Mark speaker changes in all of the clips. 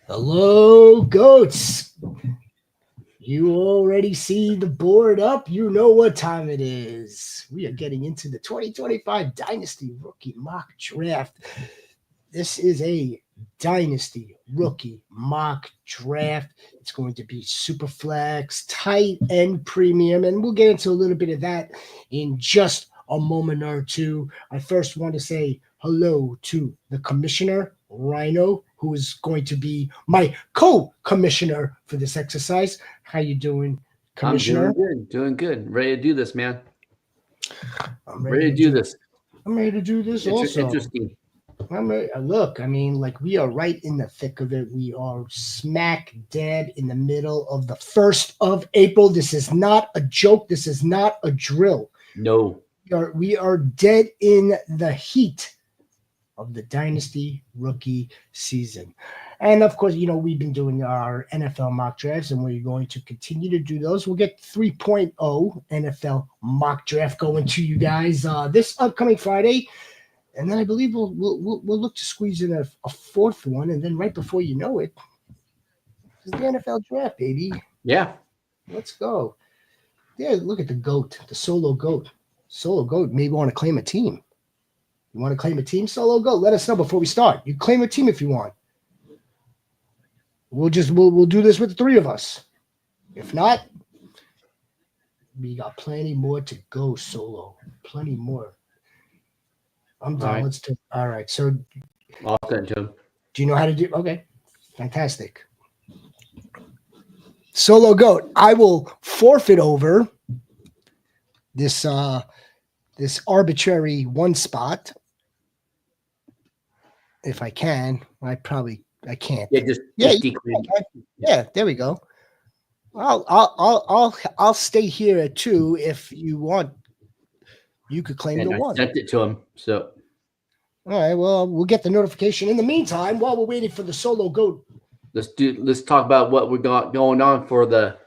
Speaker 1: Hello, goats. You already see the board up. You know what time it is. We are getting into the 2025 Dynasty Rookie Mock Draft. This is a Dynasty Rookie Mock Draft. It's going to be super flex, tight end premium, and we'll get into a little bit of that in just a moment or two. I first want to say hello to the commissioner, Rhino, who is going to be my co-commissioner for this exercise. How you doing, Commissioner?
Speaker 2: I'm doing good. Ready to do this, man.
Speaker 1: I'm
Speaker 2: Ready to do this.
Speaker 1: I'm ready to do this also.
Speaker 2: Interesting.
Speaker 1: Look, I mean, like we are right in the thick of it. We are smack dab in the middle of the 1st of April. This is not a joke. This is not a drill.
Speaker 2: No.
Speaker 1: We are dead in the heat of the Dynasty rookie season. And of course, we've been doing our NFL mock drafts and we're going to continue to do those. We'll get 3.0 NFL mock draft going to you guys this upcoming Friday. And then I believe we'll look to squeeze in a fourth one. And then right before you know it, it's the NFL draft, baby.
Speaker 2: Yeah.
Speaker 1: Let's go. Yeah, look at the GOAT, the solo GOAT. Solo GOAT maybe want to claim a team. You want to claim a team, solo GOAT? Let us know before we start. You claim a team if you want. We'll do this with the three of us. If not, we got plenty more to go solo. Plenty more. I'm done.
Speaker 2: Right.
Speaker 1: Let's do. All right. So,
Speaker 2: I'll send it to him.
Speaker 1: do you know how to do? Okay, fantastic. Solo GOAT. I will forfeit over this arbitrary one spot if I can. I can't. Yeah. There we go. I'll stay here at 2 if you want. You could claim the 1.
Speaker 2: I sent it to him. So,
Speaker 1: all right. Well, we'll get the notification. In the meantime, while we're waiting for the solo GOAT,
Speaker 2: let's talk about what we got going on for the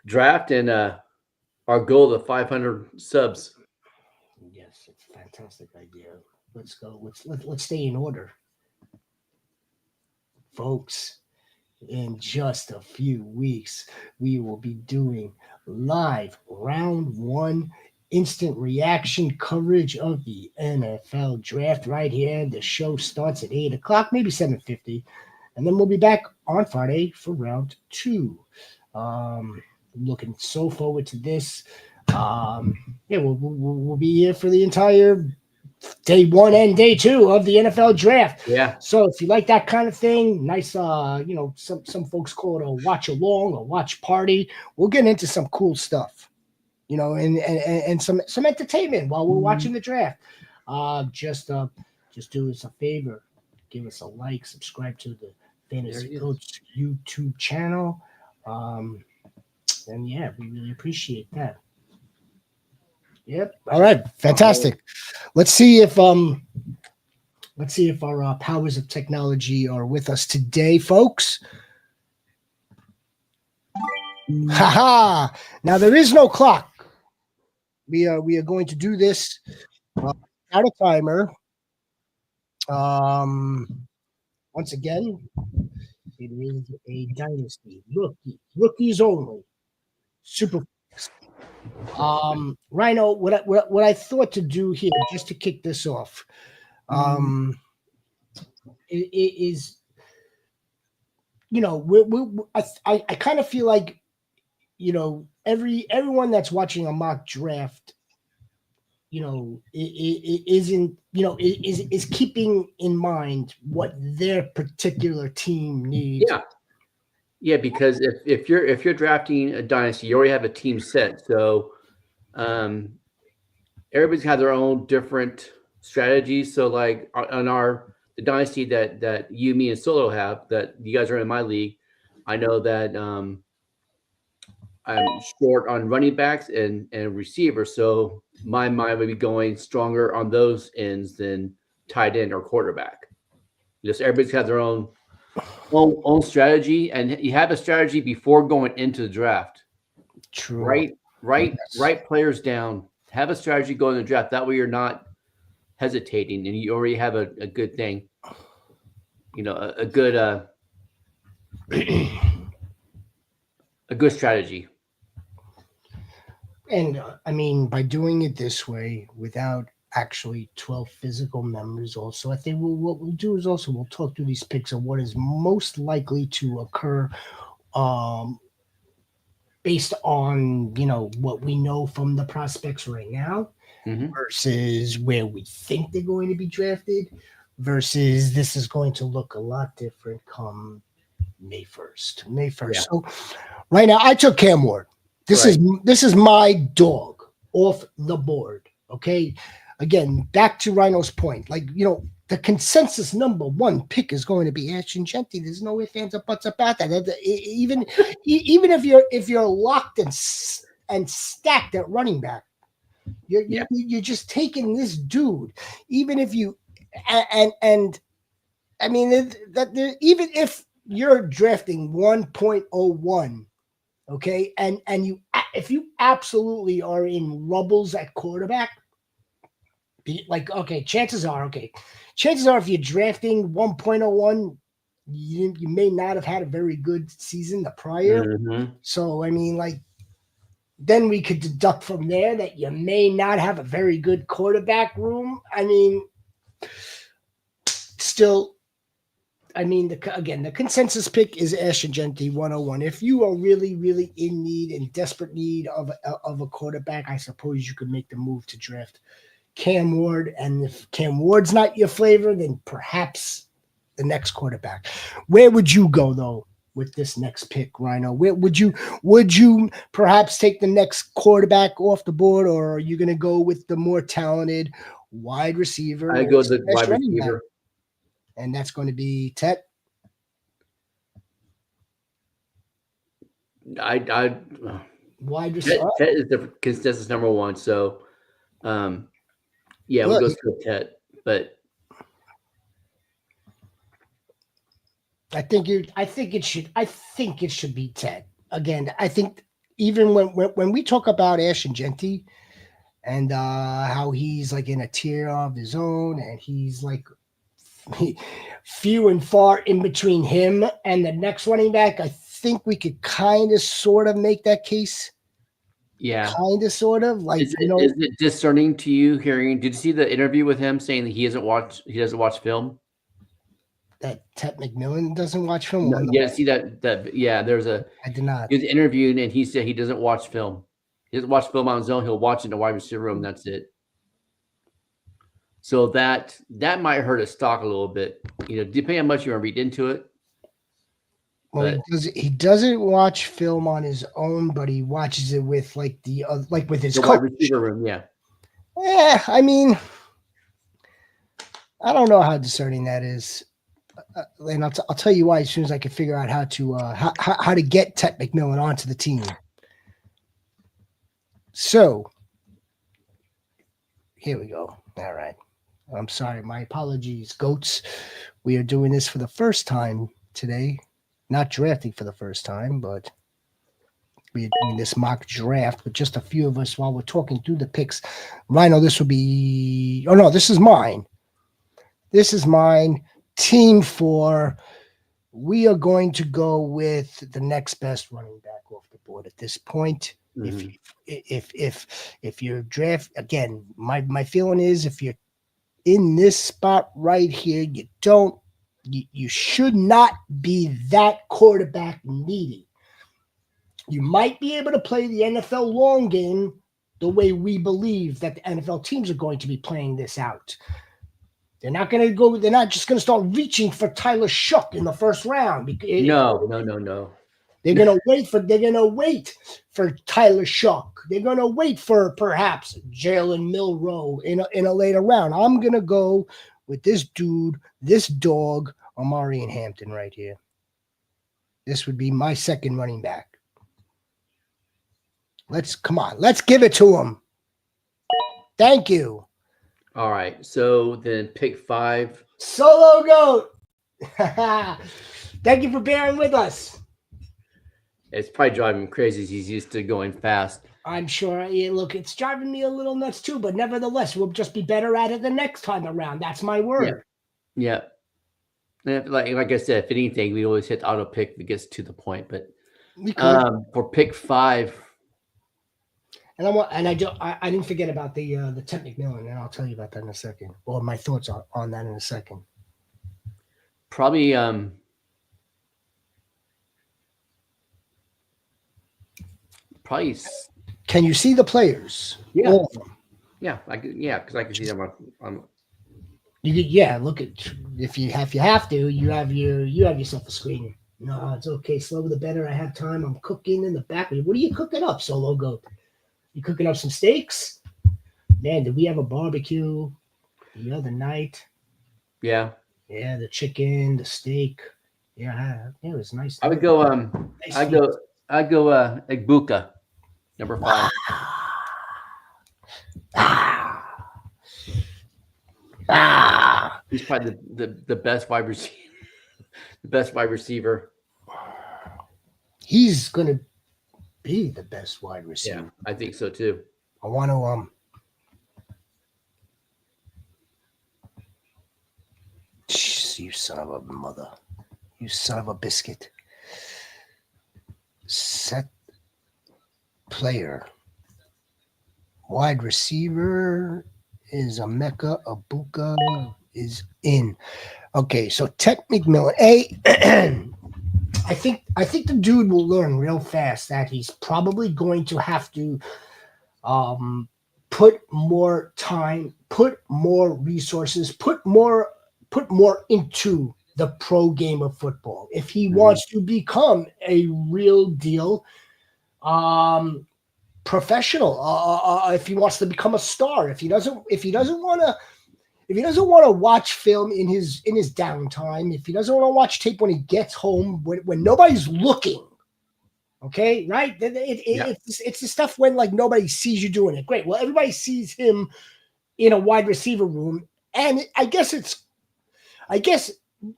Speaker 2: draft and our goal of 500 subs.
Speaker 1: Yes, it's a fantastic idea. Let's go. Let's stay in order, folks. In just a few weeks, we will be doing live round 1 instant reaction coverage of the NFL draft right here. The show starts at 8 o'clock, maybe 7:50, and then we'll be back on Friday for round 2. Looking so forward to this. We'll be here for the entire day 1 and day 2 of the NFL draft.
Speaker 2: Yeah.
Speaker 1: So if you like that kind of thing, nice, some folks call it a watch along, a watch party. We'll get into some cool stuff, and some entertainment while we're watching the draft. Just do us a favor, give us a like, subscribe to the Fantasy Coach YouTube channel. And yeah, we really appreciate that. Yep. All right. Fantastic. Let's see if our powers of technology are with us today, folks. Haha. Now there is no clock. We are going to do this without a timer. Once again, it is a Dynasty rookies only. Super. Rhino, what I thought to do here, just to kick this off, is I kind of feel like everyone that's watching a mock draft, is keeping in mind what their particular team needs.
Speaker 2: Yeah. Yeah, because if you're drafting a dynasty, you already have a team set. So everybody's got their own different strategies. So like on the dynasty that you, me, and Solo have, that you guys are in my league, I know that I'm short on running backs and receivers. So my mind would be going stronger on those ends than tight end or quarterback. Just everybody's got their own strategy, and you have a strategy before going into the draft.
Speaker 1: True.
Speaker 2: Write players down. Have a strategy going in the draft. That way you're not hesitating and you already have a good thing. a good a good strategy.
Speaker 1: And I mean, by doing it this way without actually 12 physical members, also, I think what we'll do is also we'll talk through these picks of what is most likely to occur um, based on, what we know from the prospects right now
Speaker 2: Mm-hmm.
Speaker 1: versus where we think they're going to be drafted versus this is going to look a lot different come May 1st. May 1st.
Speaker 2: Yeah.
Speaker 1: So right now I took Cam Ward. This is my dog off the board. Okay. Again, back to Rhino's point. The consensus number one pick is going to be Ashton Genty. There's no ifs, ands, or buts about that. Even if you're locked and stacked at running back, you're just taking this dude. Even if you and I mean that even if you're drafting 1.01. Okay, and if you absolutely are in rubbles at quarterback, chances are if you're drafting 1.01, you may not have had a very good season the prior.
Speaker 2: Mm-hmm.
Speaker 1: So I mean, then we could deduct from there that you may not have a very good quarterback room. I mean, still. I mean, the consensus pick is Ashton Genty 101. If you are really, really in need and desperate need of a quarterback, I suppose you could make the move to draft Cam Ward. And if Cam Ward's not your flavor, then perhaps the next quarterback. Where would you go though with this next pick, Rhino? Where would you perhaps take the next quarterback off the board, or are you going to go with the more talented wide receiver?
Speaker 2: I go with the wide receiver.
Speaker 1: And that's going to be Tet.
Speaker 2: Wide receiver. Tet is the consensus number one. So, we'll go with Tet. But
Speaker 1: I think it should be Tet. Again, I think even when we talk about Ashton Genty and how he's in a tier of his own, and he's few and far in between him and the next running back, I think we could kind of sort of make that case.
Speaker 2: Yeah.
Speaker 1: Kind of sort of
Speaker 2: is it discerning to you hearing? Did you see the interview with him saying that he doesn't watch film?
Speaker 1: That Tet McMillan doesn't watch film?
Speaker 2: No, yeah, see that there's a
Speaker 1: I did not.
Speaker 2: He was interviewed and he said he doesn't watch film. He doesn't watch film on his own. He'll watch it in the wide receiver room. That's it. So that might hurt his stock a little bit, depending on how much you want to read into it.
Speaker 1: Well, he doesn't watch film on his own, but he watches it with with his coach.
Speaker 2: Wide receiver room, yeah.
Speaker 1: Yeah, I mean, I don't know how discerning that is, and I'll tell you why as soon as I can figure out how to get Tet McMillan onto the team. So here we go. All right. I'm sorry. My apologies, goats. We are doing this for the first time today. Not drafting for the first time, but we are doing this mock draft with just a few of us while we're talking through the picks. Rhino, this will be... Oh, no, this is mine. This is mine. Team 4. We are going to go with the next best running back off the board at this point. Mm-hmm. If you're draft... Again, my feeling is if you're in this spot right here, you should not be that quarterback needy. You might be able to play the NFL long game the way we believe that the NFL teams are going to be playing this out. They're not just going to start reaching for Tyler Shough in the first round.
Speaker 2: No.
Speaker 1: They're going to wait for Tyler Shough. They're going to wait for perhaps Jalen Milroe in a later round. I'm going to go with this dude, this dog, Omari and Hampton right here. This would be my second running back. Let's give it to him. Thank you.
Speaker 2: All right. So then pick 5.
Speaker 1: Solo goat. Thank you for bearing with us.
Speaker 2: It's probably driving him crazy. He's used to going fast.
Speaker 1: I'm sure. Look, it's driving me a little nuts too, but nevertheless, we'll just be better at it the next time around. That's my word.
Speaker 2: Yeah. Like I said, if anything, we always hit the auto pick that gets to the point. But
Speaker 1: We could.
Speaker 2: for pick 5,
Speaker 1: And I didn't forget about the Ted McMillan, and I'll tell you about that in a second. Or my thoughts on that in a second.
Speaker 2: probably
Speaker 1: Can you see the players?
Speaker 2: Yeah.
Speaker 1: All of them.
Speaker 2: because I can see them on
Speaker 1: Look at if you have to, you have yourself a screener. No, it's okay. Slower the better. I have time. I'm cooking in the back. What are you cooking up, Solo Goat? You cooking up some steaks? Man, did we have a barbecue the other night?
Speaker 2: Yeah.
Speaker 1: Yeah, the chicken, the steak. Yeah, it was nice.
Speaker 2: I would go I'd go Egbuka, number 5. He's probably the best wide receiver. The best wide receiver.
Speaker 1: He's gonna be the best wide receiver.
Speaker 2: Yeah, I think so too.
Speaker 1: I want to you son of a mother. You son of a biscuit. Set player. Wide receiver is Emeka Egbuka is in. Okay, so Ted McMillan. I think the dude will learn real fast that he's probably going to have to put more time, put more resources, put more into the pro game of football if he wants to become a real deal professional. If he wants to become a star, if he doesn't want to watch film in his downtime, if he doesn't want to watch tape when he gets home, when nobody's looking, okay, right? It's the stuff when like nobody sees you doing it. Great. Well, everybody sees him in a wide receiver room, and I guess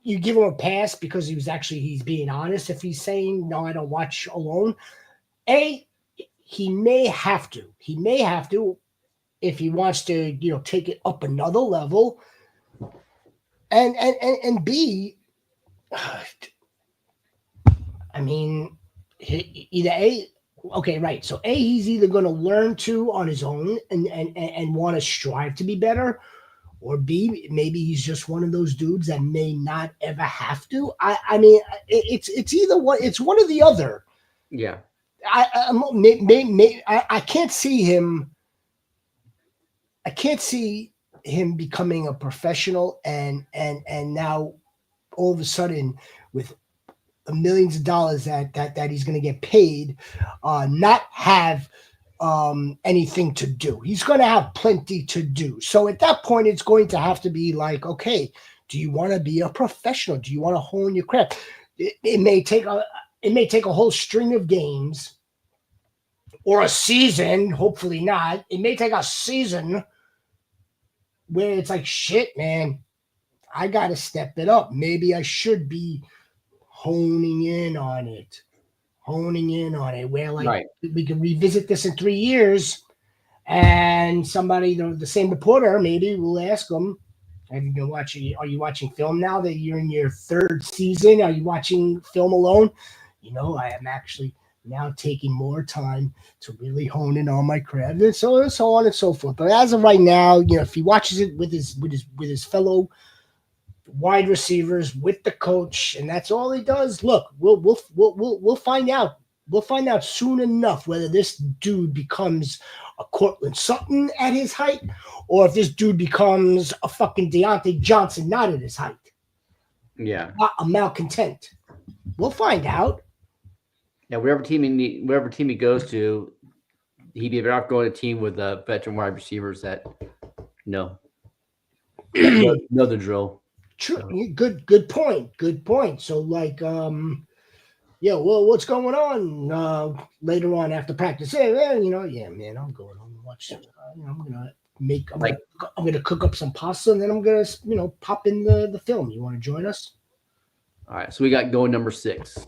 Speaker 1: you give him a pass because he's being honest. If he's saying no, I don't watch alone. He may have to if he wants to, take it up another level. And B, I mean, right. So he's either going to learn to on his own and want to strive to be better, or B, maybe he's just one of those dudes that may not ever have to. I mean, it's either one. It's one or the other.
Speaker 2: Yeah.
Speaker 1: I can't see him. I can't see him becoming a professional and now all of a sudden with millions of dollars that he's going to get paid, not have anything to do. He's going to have plenty to do. So at that point, it's going to have to be like, okay, do you want to be a professional? Do you want to hone your craft? It may take a whole string of games or a season. Hopefully not. It may take a season where it's like, shit, man, I got to step it up. Maybe I should be honing in on it. Where like we can revisit this in 3 years, and somebody, the same reporter, maybe will ask them, are you watching film now that you're in your 3rd season? Are you watching film alone? I am actually now taking more time to really hone in on my craft, and so on and so forth. But as of right now, if he watches it with his fellow wide receivers, with the coach, and that's all he does, look, we'll find out. We'll find out soon enough whether this dude becomes a Cortland Sutton at his height, or if this dude becomes a fucking Deontay Johnson not at his height.
Speaker 2: Yeah.
Speaker 1: Not a malcontent. We'll find out.
Speaker 2: Yeah, whatever team he goes to, he'd be better off going to a team with veteran wide receivers that know the drill.
Speaker 1: True. Good point. So like, well, what's going on later on after practice? Hey, man, I'm going home and watch. I'm gonna cook up some pasta, and then I'm gonna pop in the film. You want to join us?
Speaker 2: All right. So we got going number 6.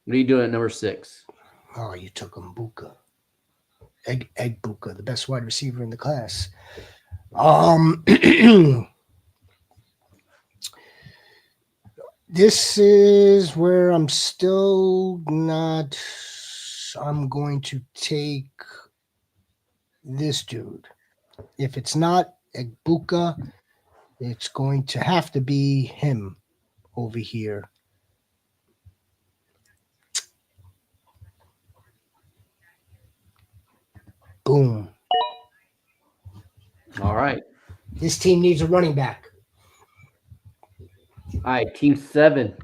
Speaker 2: What are you doing at number 6?
Speaker 1: Oh, you took Egbuka. Egbuka, the best wide receiver in the class. This is where I'm still not. I'm going to take this dude. If it's not Egbuka, it's going to have to be him over here. Boom.
Speaker 2: All right.
Speaker 1: This team needs a running back.
Speaker 2: All right, Team 7.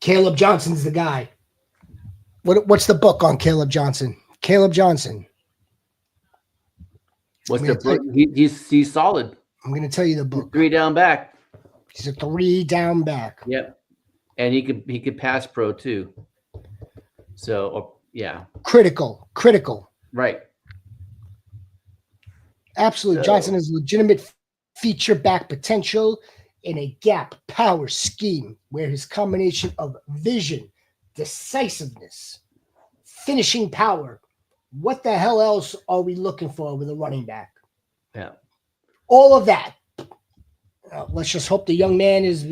Speaker 1: Caleb Johnson's the guy. What's the book on Caleb Johnson? Caleb Johnson.
Speaker 2: What's the book? He's solid.
Speaker 1: I'm going to tell you the book.
Speaker 2: 3 down back.
Speaker 1: He's a 3 down back.
Speaker 2: Yep. And he could pass pro too. So yeah.
Speaker 1: Critical.
Speaker 2: Right.
Speaker 1: Absolutely.
Speaker 2: So,
Speaker 1: Johnson has legitimate feature back potential in a gap power scheme where his combination of vision, decisiveness, finishing power. What the hell else are we looking for with a running back?
Speaker 2: Yeah.
Speaker 1: All of that. Let's just hope the young man is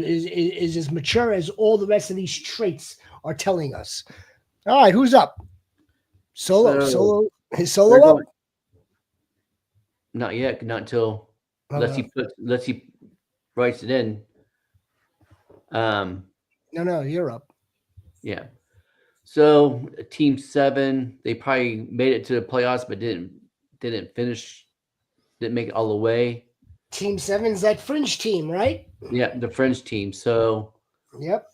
Speaker 1: as mature as all the rest of these traits are telling us. All right, who's up? Solo. Is Solo up?
Speaker 2: Not yet. Not until unless he writes it in.
Speaker 1: No, you're up.
Speaker 2: Yeah. So Team 7, they probably made it to the playoffs, but didn't finish. Didn't make it all the way.
Speaker 1: Team 7's that fringe team, right?
Speaker 2: Yeah, the French team. So
Speaker 1: yep.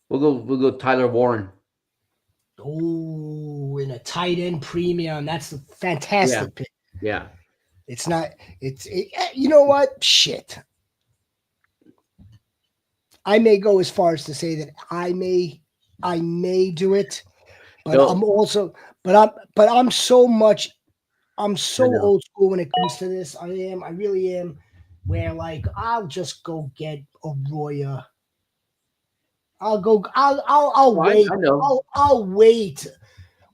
Speaker 2: We'll go Tyler Warren.
Speaker 1: Oh, in a tight end premium. That's a fantastic pick.
Speaker 2: Yeah.
Speaker 1: It's not. You know what? Shit. I may go as far as to say that I may do it, but I'm also, I'm so old school when it comes to this. I really am. Where like I'll just go get a Roya. I'll wait.
Speaker 2: I know.
Speaker 1: I'll wait.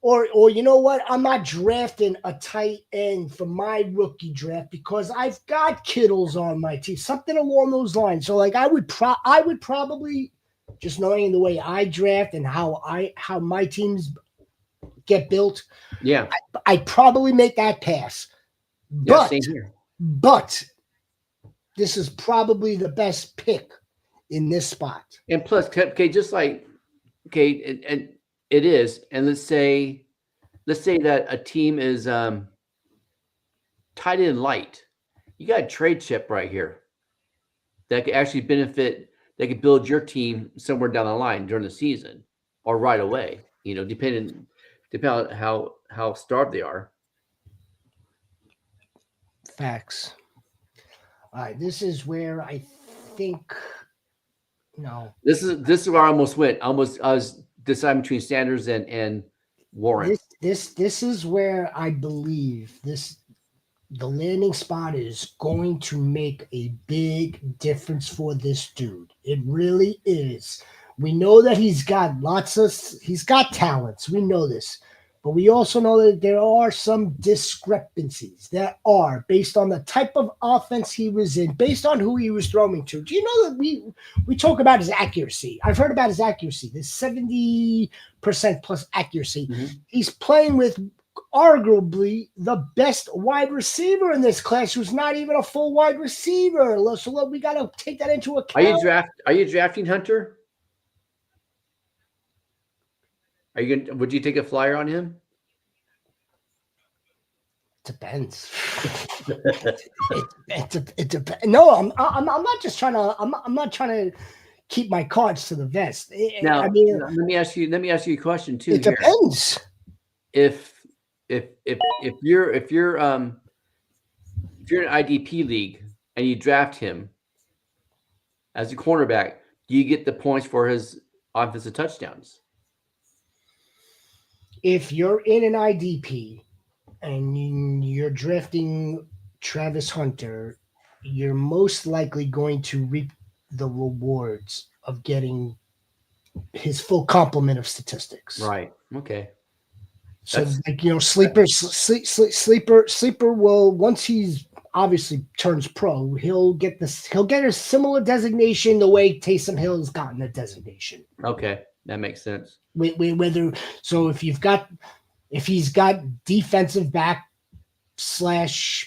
Speaker 1: Or you know what? I'm not drafting a tight end for my rookie draft because I've got Kittles on my team. Something along those lines. So like I would probably, just knowing the way I draft and how my teams get built.
Speaker 2: Yeah.
Speaker 1: I'd probably make that pass.
Speaker 2: Yeah, same here.
Speaker 1: But this is probably the best pick in this spot.
Speaker 2: And plus, okay, just like and it is. And let's say that a team is tight end light. You got a trade chip right here that could actually benefit. They could build your team somewhere down the line during the season or right away. You know, depending on how starved they are.
Speaker 1: Facts. All right, this is where I think. No.
Speaker 2: This is where I almost went. I was deciding between Sanders and Warren.
Speaker 1: This is where I believe the landing spot is going to make a big difference for this dude. It really is. We know that he's got talents. We know this. But we also know that there are some discrepancies that are based on the type of offense he was in, based on who he was throwing to. Do you know that we talk about his accuracy? I've heard about his accuracy, this 70% plus accuracy. Mm-hmm. He's playing with arguably the best wide receiver in this class, who's not even a full wide receiver. So we got to take that into account.
Speaker 2: Are you drafting Hunter? Would you take a flyer on him?
Speaker 1: Depends. It depends. No, I'm not just trying to. I'm not trying to keep my cards to the vest.
Speaker 2: Now, let me ask you a question too.
Speaker 1: It depends.
Speaker 2: If you're in an IDP league and you draft him as a cornerback, do you get the points for his offensive touchdowns?
Speaker 1: If you're in an IDP and you're drafting Travis Hunter, you're most likely going to reap the rewards of getting his full complement of statistics.
Speaker 2: Right. Okay.
Speaker 1: So, sleeper will, once he's obviously turns pro, he'll get this. He'll get a similar designation the way Taysom Hill's gotten a designation.
Speaker 2: Okay, that makes sense.
Speaker 1: Whether so, if he's got defensive back /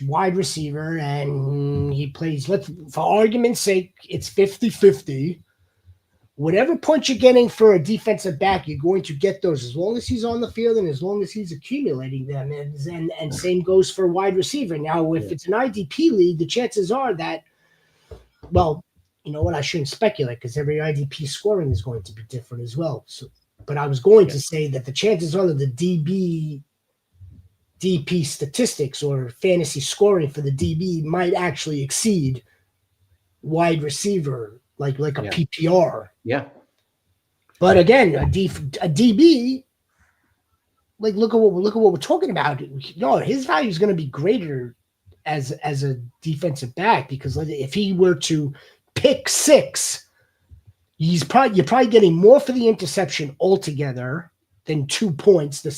Speaker 1: wide receiver and he plays, for argument's sake, it's 50-50. Whatever points you're getting for a defensive back, you're going to get those as long as he's on the field and as long as he's accumulating them. And same goes for wide receiver. Now, if it's an IDP league, the chances are that, well, you know what? I shouldn't speculate because every IDP scoring is going to be different as well. So, but I was going to say that the chances are that the DP statistics or fantasy scoring for the DB might actually exceed wide receiver, like a PPR.
Speaker 2: Yeah.
Speaker 1: But again, a DB, like look at what we're talking about. No, his value is going to be greater as a defensive back because if he were to pick 6, you're probably getting more for the interception altogether than 2 points. The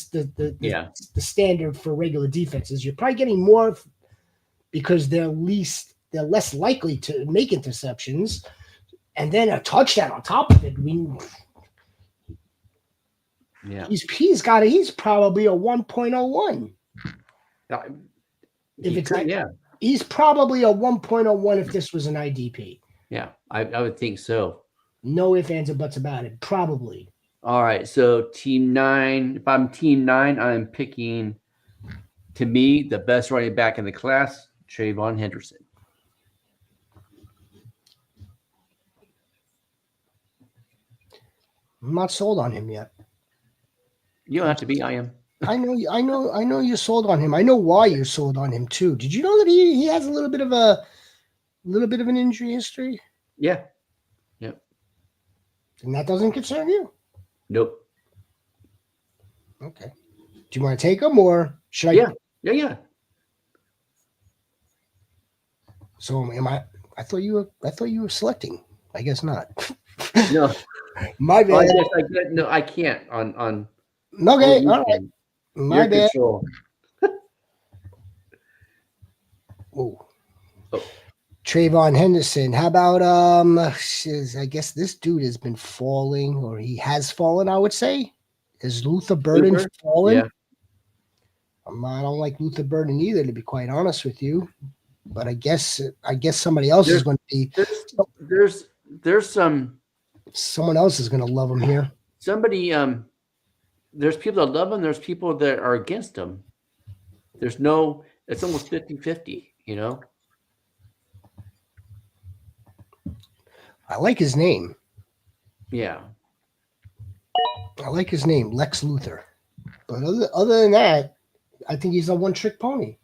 Speaker 1: standard for regular defenses. You're probably getting more because they're less likely to make interceptions, and then a touchdown on top of it. He's probably a 1.01. He's probably a 1.01 if this was an IDP.
Speaker 2: Yeah, I would think so.
Speaker 1: No ifs, ands, or buts about it. Probably.
Speaker 2: All right, so team 9. If I'm team 9, I'm picking, to me, the best running back in the class, Trayvon Henderson.
Speaker 1: I'm not sold on him yet.
Speaker 2: You don't have to be. I am.
Speaker 1: I know you're sold on him. I know why you're sold on him too. Did you know that he has a little bit of an injury history?
Speaker 2: Yeah. Yep.
Speaker 1: And that doesn't concern you?
Speaker 2: Nope.
Speaker 1: Okay. Do you want to take him or should I?
Speaker 2: Yeah.
Speaker 1: So I thought you were selecting. I guess not.
Speaker 2: No.
Speaker 1: My bad.
Speaker 2: I can't on.
Speaker 1: Okay, all right. My bad.
Speaker 2: Control.
Speaker 1: Oh. Trayvon Henderson. How about I guess this dude has been falling, or he has fallen, I would say. Is Luther Burden fallen?
Speaker 2: Yeah.
Speaker 1: I don't like Luther Burden either, to be quite honest with you. But I guess somebody else is going to be.
Speaker 2: There's some.
Speaker 1: Someone else is going to love him here.
Speaker 2: Somebody. There's people that love him. There's people that are against him. It's almost 50-50, you know?
Speaker 1: I like his name.
Speaker 2: Yeah.
Speaker 1: I like his name, Lex Luthor. But other than that, I think he's a one-trick pony.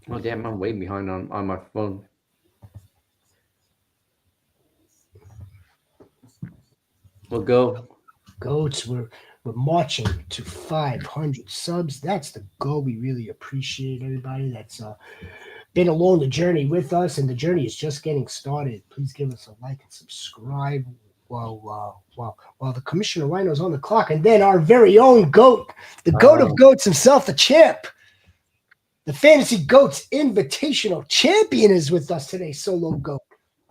Speaker 2: Oh, damn, I'm way behind on my phone. We'll go.
Speaker 1: Goats, we're marching to 500 subs. That's the goal. We really appreciate everybody that's been along the journey with us, and the journey is just getting started. Please give us a like and subscribe while the Commissioner Rhino's on the clock. And then our very own GOAT, the GOAT of GOATs himself, the champ, the Fantasy GOATs Invitational Champion is with us today, Solo GOAT.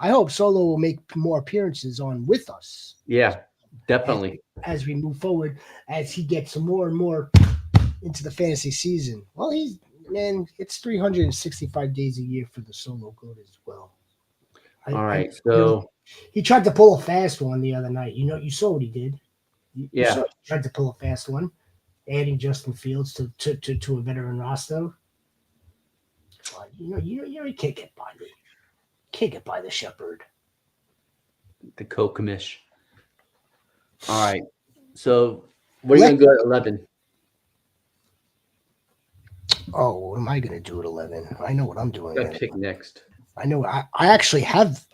Speaker 1: I hope Solo will make more appearances on with us.
Speaker 2: Yeah, definitely.
Speaker 1: As we move forward, as he gets more and more into the fantasy season. Well, it's 365 days a year for the Solo GOAT as well.
Speaker 2: All right, so
Speaker 1: he tried to pull a fast one the other night. You saw what he did. He tried to pull a fast one, adding Justin Fields to a veteran roster. You can't get by me. Can't get by the shepherd.
Speaker 2: The co-commish. All right. So what are you going to go at 11?
Speaker 1: Oh, what am I going to do at 11? I know what I'm doing.
Speaker 2: I'm going to pick next.
Speaker 1: I know. I actually have.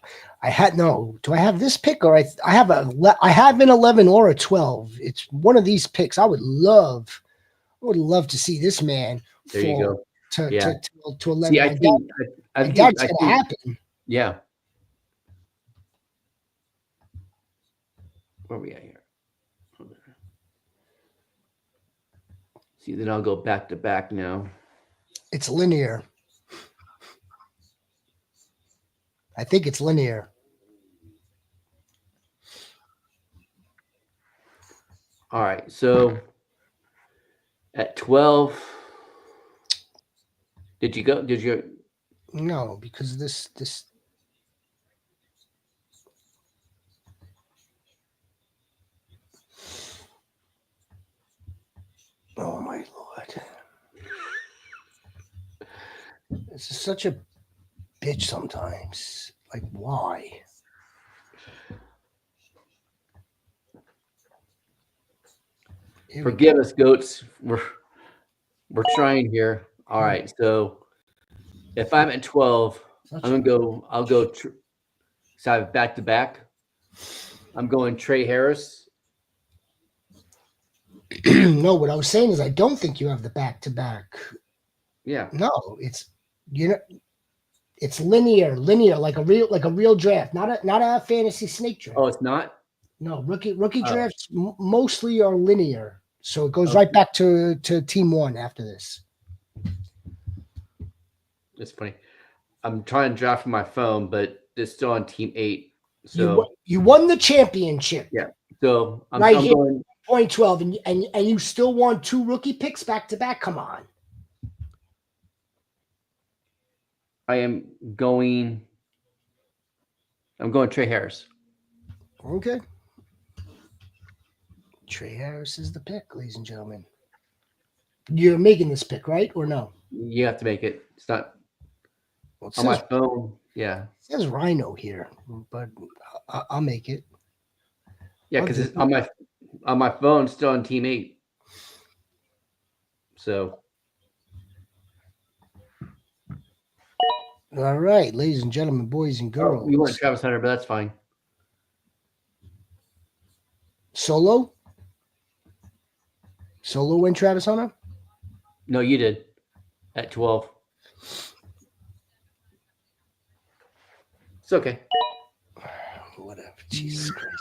Speaker 1: Do I have this pick or I have an 11 or a 12? It's one of these picks. I would love to see this man
Speaker 2: there you go.
Speaker 1: To 11.
Speaker 2: See, I think
Speaker 1: that's going to happen.
Speaker 2: Yeah. Where are we at here? See, then I'll go back to back now.
Speaker 1: It's linear. I think it's linear.
Speaker 2: All right, so at 12, did you go?
Speaker 1: No, because this. Oh my Lord! This is such a bitch sometimes. Like, why?
Speaker 2: Forgive us, goats. We're trying here. All right, so if I'm at 12, I'm gonna go. I'll go. So I have back to back. I'm going Trey Harris.
Speaker 1: No, what I was saying is I don't think you have the back to back.
Speaker 2: Yeah.
Speaker 1: No, it's it's linear, like a real draft, not a fantasy snake draft.
Speaker 2: Oh, it's not.
Speaker 1: No, rookie drafts mostly are linear, so it goes right back to team one after this.
Speaker 2: It's funny. I'm trying to draft from my phone, but it's still on team 8. So
Speaker 1: you won the championship.
Speaker 2: Yeah. So I'm
Speaker 1: here,
Speaker 2: going
Speaker 1: point 12, and you still want 2 rookie picks back to back. Come on.
Speaker 2: I'm going Trey Harris.
Speaker 1: Okay. Trey Harris is the pick, ladies and gentlemen. You're making this pick, right? Or no?
Speaker 2: You have to make it. It's not
Speaker 1: it
Speaker 2: on my phone. Yeah.
Speaker 1: It says Rhino here, but I'll make it.
Speaker 2: Yeah, because it's on my phone, still on team 8. So.
Speaker 1: All right, ladies and gentlemen, boys and girls.
Speaker 2: You went Travis Hunter, but that's fine.
Speaker 1: Solo went Travis Hunter?
Speaker 2: No, you did at 12. It's okay.
Speaker 1: Whatever. Jesus Christ.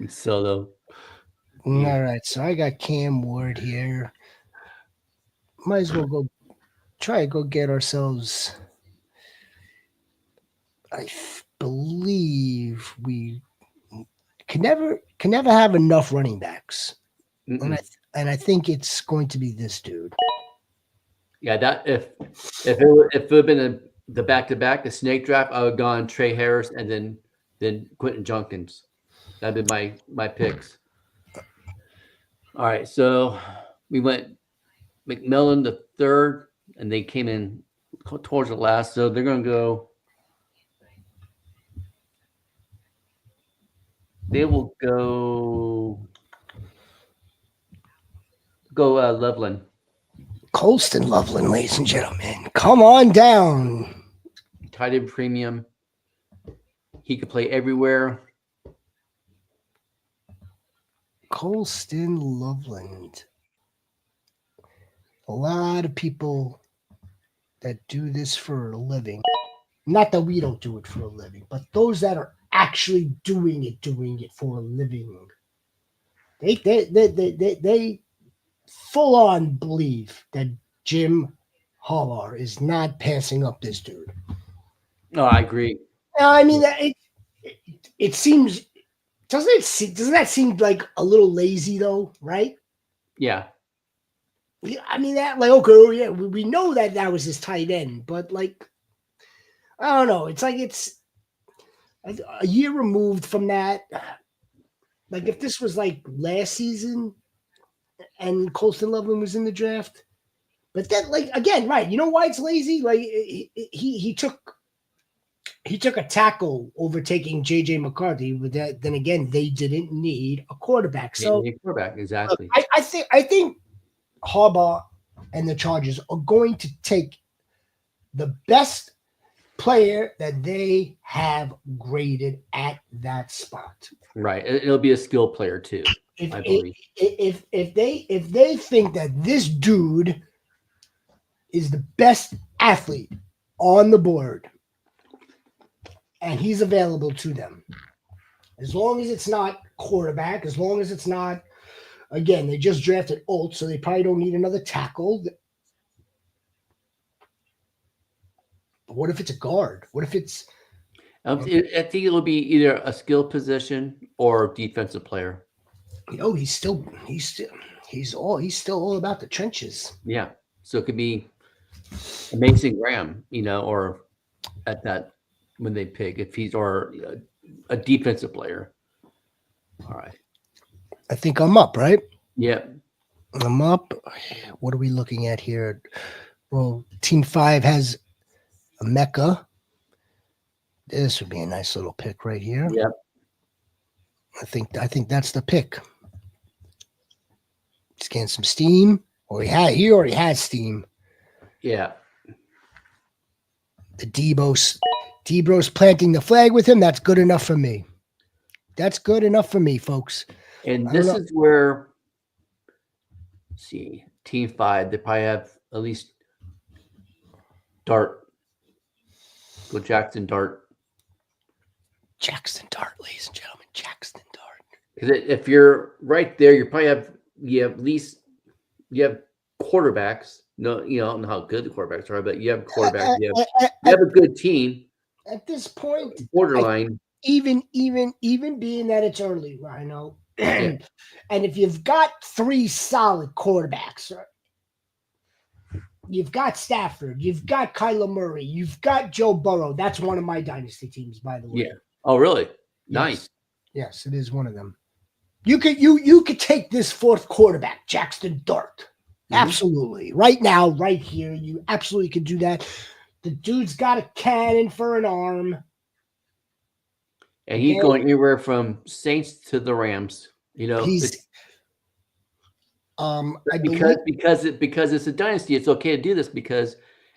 Speaker 2: Solo.
Speaker 1: All right, so I got Cam Ward here. Might as well try to go get ourselves. I believe we can never have enough running backs, and I think it's going to be this dude.
Speaker 2: Yeah, that if it would have been the back to back, the snake draft, I would have gone Trey Harris and then Quentin Junkins. That'd be my picks. All right, so we went McMillan the 3rd, and they came in towards the last, so they're going to go. They will go Loveland.
Speaker 1: Colston Loveland, ladies and gentlemen. Come on down.
Speaker 2: Tight end premium. He could play everywhere.
Speaker 1: Colston Loveland. A lot of people that do this for a living. Not that we don't do it for a living, but those that are actually doing it for a living. They full on believe that Jim Harbaugh is not passing up this dude.
Speaker 2: No, I agree.
Speaker 1: I mean, it seems doesn't that seem like a little lazy though, right?
Speaker 2: Yeah.
Speaker 1: I mean that okay, yeah, we know that was his tight end, but like I don't know. It's like it's a year removed from that. Like if this was like last season and Colston Loveland was in the draft, but then like again, right? You know why it's lazy? Like he took a tackle overtaking JJ McCarthy. But then again, they didn't need a quarterback. So
Speaker 2: quarterback, exactly.
Speaker 1: Look, I think Harbaugh and the Chargers are going to take the best player that they have graded at that spot.
Speaker 2: Right. It'll be a skill player too, I believe.
Speaker 1: If they think that this dude is the best athlete on the board and he's available to them, as long as it's not quarterback, as long as it's not Again, they just drafted Olt, so they probably don't need another tackle. But what if it's a guard? What if it's
Speaker 2: I think it'll be either a skill position or defensive player.
Speaker 1: he's still all about the trenches.
Speaker 2: Yeah. So it could be a Mason Graham, or at that when they pick if he's or a defensive player. All right.
Speaker 1: I think I'm up, right?
Speaker 2: Yeah.
Speaker 1: I'm up. What are we looking at here? Well, Team 5 has a Mecca. This would be a nice little pick right here.
Speaker 2: Yep.
Speaker 1: I think that's the pick. He's getting some steam. Or he already has steam.
Speaker 2: Yeah.
Speaker 1: The Debo's planting the flag with him. That's good enough for me. That's good enough for me, folks.
Speaker 2: And this is where, let's see, Team 5, they probably have at least Dart. Go Jackson Dart.
Speaker 1: Jackson Dart, ladies and gentlemen. Jackson Dart.
Speaker 2: Because if you're right there, you have quarterbacks. No, I don't know how good the quarterbacks are, but you have quarterbacks. You have a good team.
Speaker 1: At this point,
Speaker 2: borderline.
Speaker 1: Even being that it's early, Rhino, and if you've got 3 solid quarterbacks, right? You've got Stafford, you've got Kyler Murray, you've got Joe Burrow. That's one of my dynasty teams, by the way.
Speaker 2: Yeah. Oh, really? Nice.
Speaker 1: Yes, it is one of them. You could take this 4th quarterback, Jackson Dart. Mm-hmm. Absolutely. Right now, right here, you absolutely could do that. The dude's got a cannon for an arm.
Speaker 2: And he's going anywhere from Saints to the Rams. Because it's a dynasty, it's okay to do this because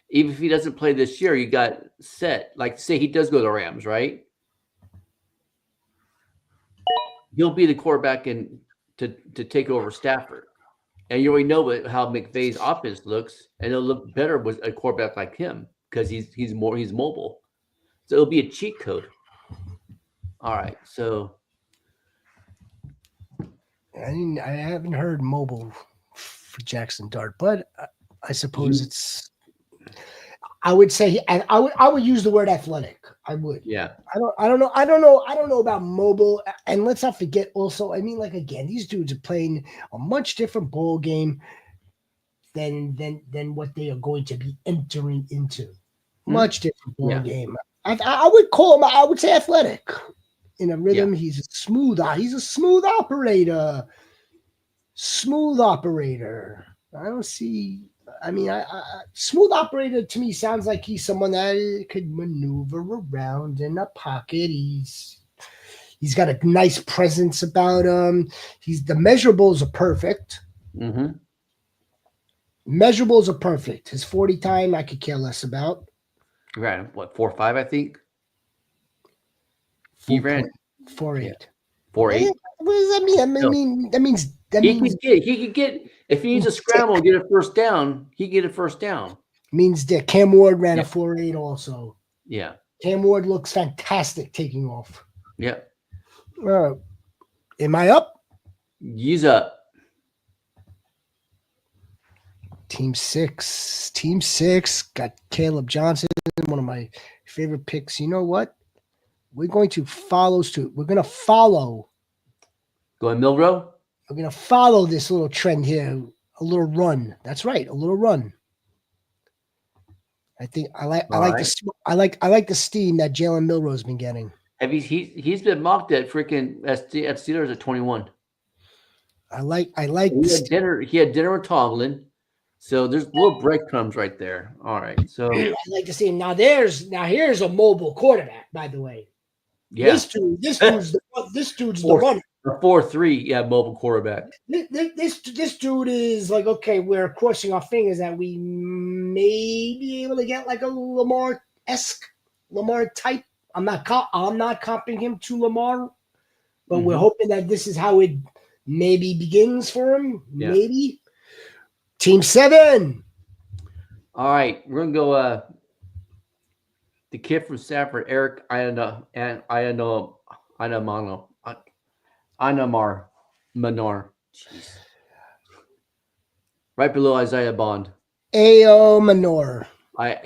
Speaker 2: even if he doesn't play this year, you got set. Like say he does go to the Rams, right? He'll be the quarterback to take over Stafford. And you already know how McVay's offense looks, and it'll look better with a quarterback like him because he's mobile. So it'll be a cheat code. All right, so
Speaker 1: I haven't heard mobile for Jackson Dart, but I suppose it's. I would say I would use the word athletic. I would.
Speaker 2: Yeah.
Speaker 1: I don't know about mobile. And let's not forget also. I mean, like again, these dudes are playing a much different ball game than what they are going to be entering into. Much different ball game. I would call him. I would say athletic. In a rhythm, he's a smooth operator. Smooth operator. I don't see. I mean, smooth operator to me sounds like he's someone that could maneuver around in a pocket. He's got a nice presence about him. The measurables are perfect.
Speaker 2: Mm-hmm.
Speaker 1: Measurables are perfect. His 40 time, I could care less about.
Speaker 2: Right. What, 4.5, I think? He ran
Speaker 1: 4.8.
Speaker 2: 4.8.
Speaker 1: What does that mean? That means
Speaker 2: he could get if he needs a scramble and get a first down, he get a first down.
Speaker 1: Means that Cam Ward ran a 4.8 also.
Speaker 2: Yeah.
Speaker 1: Cam Ward looks fantastic taking off.
Speaker 2: Yeah.
Speaker 1: Am I up?
Speaker 2: He's up.
Speaker 1: Team 6 got Caleb Johnson, one of my favorite picks. You know what? We're going to follow suit. We're going to follow.
Speaker 2: Going Milrow?
Speaker 1: We're going to follow this little trend here. A little run. That's right. A little run. I think I like the steam that Jalen Milrow's been getting.
Speaker 2: He's been mocked at freaking at Steelers at 21.
Speaker 1: I like.
Speaker 2: He had dinner with Tomlin. So there's little breadcrumbs right there. All right. So
Speaker 1: I like to see him. Now here's a mobile quarterback, by the way.
Speaker 2: Yeah.
Speaker 1: This dude's the runner.
Speaker 2: A 4.3, mobile quarterback.
Speaker 1: This dude is like, okay, we're crossing our fingers that we may be able to get like a Lamar-esque, Lamar type. I'm not comping him to Lamar, but we're hoping that this is how it maybe begins for him. Yeah. Maybe. Team 7.
Speaker 2: All right, we're gonna go. The kid from Stafford, Eric Anamar Menor. Jeez. Right below Isaiah Bond.
Speaker 1: A.O. Manor.
Speaker 2: AI.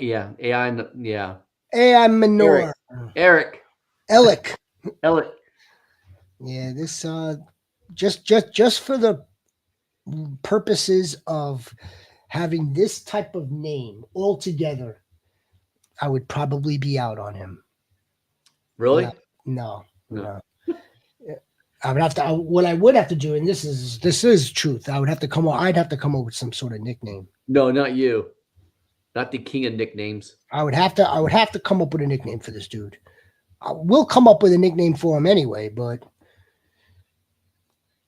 Speaker 2: Yeah.
Speaker 1: A.I. Manor.
Speaker 2: Eric.
Speaker 1: Ellick.
Speaker 2: Ellick.
Speaker 1: Yeah, this just for the purposes of having this type of name altogether, I would probably be out on him.
Speaker 2: Really?
Speaker 1: No. I would have to. What I would have to do, and this is truth. I'd have to come up with some sort of nickname.
Speaker 2: No, not you. Not the king of nicknames.
Speaker 1: I would have to come up with a nickname for this dude. We'll come up with a nickname for him anyway. But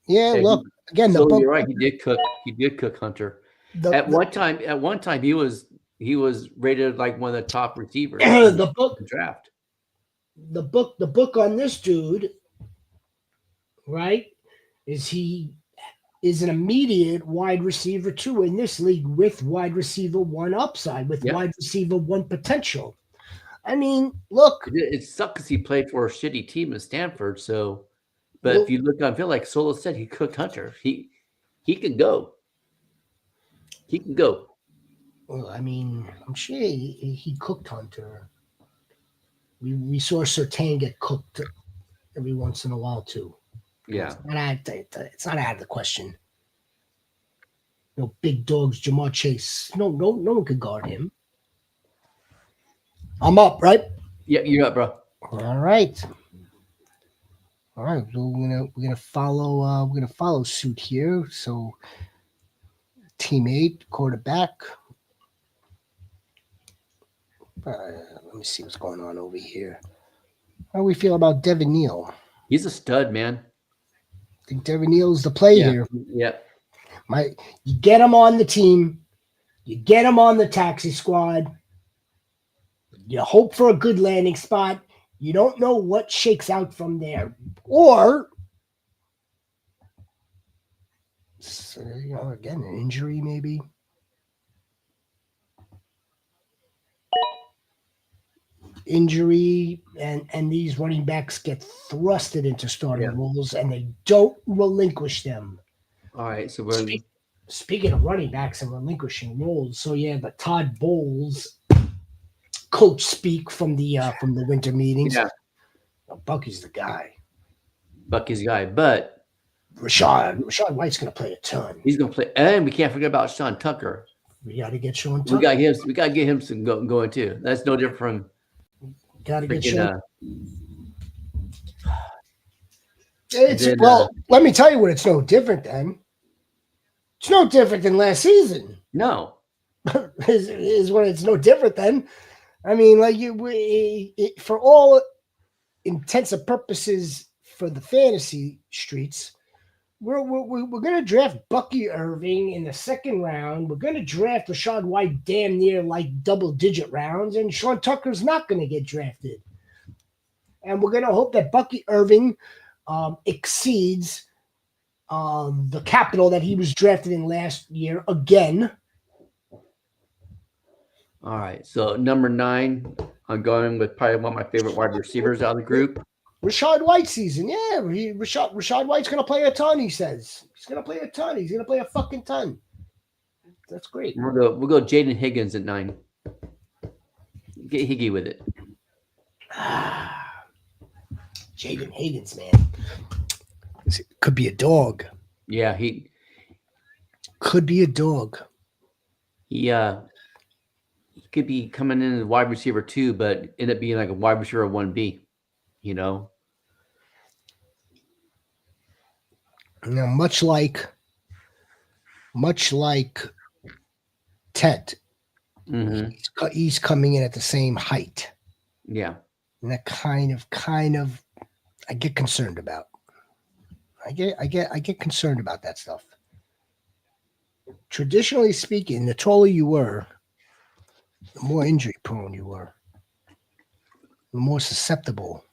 Speaker 1: yeah, look again.
Speaker 2: So you're right. He did cook. He did cook Hunter. At one time, he was rated like one of the top receivers in the draft.
Speaker 1: The book on this dude, right, is an immediate wide receiver 2 in this league with wide receiver 1 upside, with wide receiver 1 potential. I mean, look.
Speaker 2: It sucks because he played for a shitty team at Stanford. So, but if you look on film, like Solo said, he cooked Hunter. He can go. He can go.
Speaker 1: Well, I mean, I'm sure he cooked Hunter. We saw Surtain get cooked every once in a while too.
Speaker 2: Yeah,
Speaker 1: it's not out of the question. No big dogs, Jamar Chase. No one could guard him. I'm up, right?
Speaker 2: Yeah, you're up, bro.
Speaker 1: All right. So we're gonna follow suit here. So, teammate, quarterback. Let me see what's going on over here. How do we feel about Devin Neal?
Speaker 2: He's a stud, man.
Speaker 1: I think Devin Neal's the play here.
Speaker 2: Yeah.
Speaker 1: You get him on the team. You get him on the taxi squad. You hope for a good landing spot. You don't know what shakes out from there. Or, again, an injury maybe. Injury, and these running backs get thrusted into starting roles, and they don't relinquish them.
Speaker 2: All right, so we're
Speaker 1: speaking of running backs and relinquishing roles. So the Todd Bowles coach speak from the winter meetings.
Speaker 2: Yeah,
Speaker 1: Bucky's the guy.
Speaker 2: But
Speaker 1: Rashad White's going to play a ton.
Speaker 2: He's going to play, and we can't forget about Sean Tucker.
Speaker 1: We got to get Sean Tucker.
Speaker 2: We got to get him some going too. That's no different from.
Speaker 1: Got to get Sean. Let me tell you what it's no different than. It's no different than last season.
Speaker 2: No.
Speaker 1: is what it's no different than. I mean, for all intents and purposes for the fantasy streets, we're going to draft Bucky Irving in the second round. We're going to draft Rashad White damn near like double-digit rounds, and Sean Tucker's not going to get drafted. And we're going to hope that Bucky Irving exceeds the capital that he was drafted in last year again.
Speaker 2: All right, so number 9, I'm going with probably one of my favorite wide receivers out of the group.
Speaker 1: Rashad White season, Rashad White's going to play a ton. He says he's going to play a ton. He's going to play a fucking ton. That's great.
Speaker 2: We'll go Jaden Higgins at 9. Get Higgy with it.
Speaker 1: Jaden Higgins, man, could be a dog.
Speaker 2: Yeah, he
Speaker 1: could be a dog.
Speaker 2: He could be coming in as wide receiver 2, but end up being like a wide receiver 1B.
Speaker 1: Much like Ted, he's coming in at the same height.
Speaker 2: Yeah,
Speaker 1: and that kind of, I get concerned about. I get concerned about that stuff. Traditionally speaking, the taller you were, the more injury prone you were, the more susceptible.